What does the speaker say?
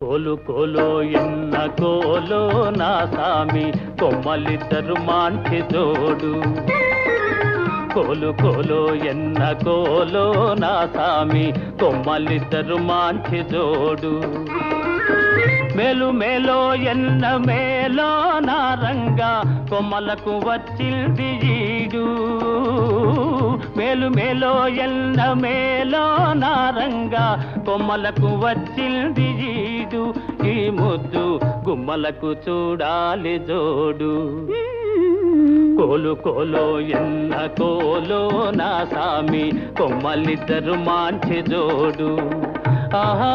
కోలు కోలో ఎన్న కోలో నా సామి కొమ్మలిద్దరు మాంటి జోడు కోలు కోలో ఎన్న కోలో నా సామి కొమ్మలిద్దరు మాంటి జోడు మేలు మేలో ఎన్న మేలో నా రంగా కొమ్మలకు వచ్చింది ఈడు మేలు మేలో ఎన్న మేలో నా రంగా కొమ్మలకు వచ్చింది ఈడు ఈ ముద్దు గుమ్మలకు చూడాలి జోడు కోలు కోలో ఎన్న కోలో నా సామి కొమ్మలిద్దరు మాంచి జోడు ఆహా